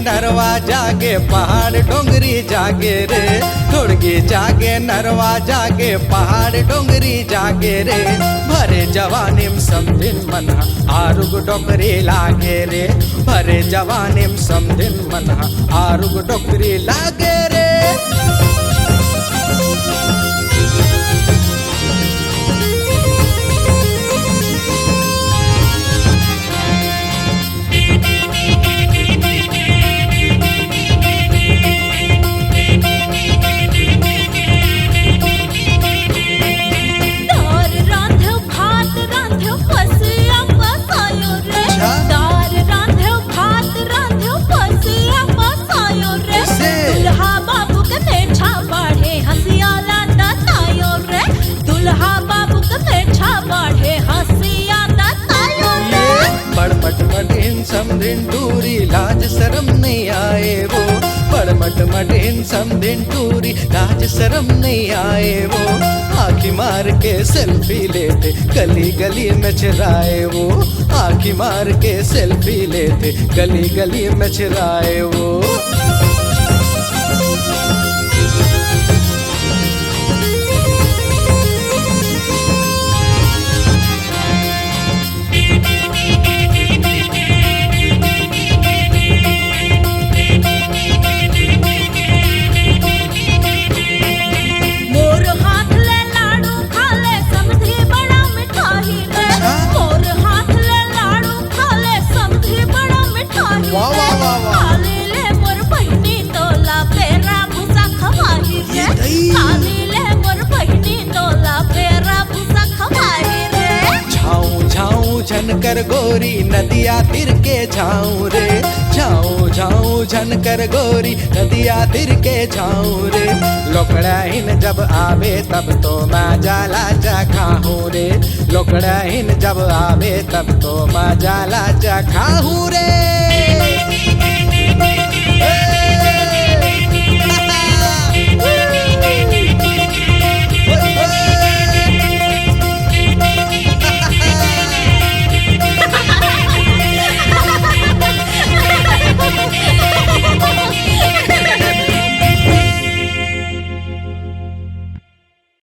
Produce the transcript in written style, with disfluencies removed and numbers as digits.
नरवा जागे पहाड़ डोंगरी जागे रे, ढोड़गी जागे नरवा जागे पहाड़ डोंगरी जागे रे। भरे जवानीम समदिन मना आरुग डोकरी लागे रे, भरे जवानीम समदिन मना आरुग डोकरी लागे रे। समदिन टूरी लाज शर्म नहीं आए वो, बड़मट मटेन समदिन टूरी लाज शर्म नहीं आए वो। आँखी मार के सेल्फी लेते गली गली में चराए वो, आँखी मार के सेल्फी लेते गली गली में चराए वो। झनकर गोरी नदिया तिर के जाऊं रे, जाऊं जाऊं झनकर गोरी नदिया तिर के जाऊं रे। लोकड़ाइन जब आवे तब तो मैं जाला चखाऊं रे, लोकड़ाइन जब आवे तब तो मैं जाला चखाऊं रे।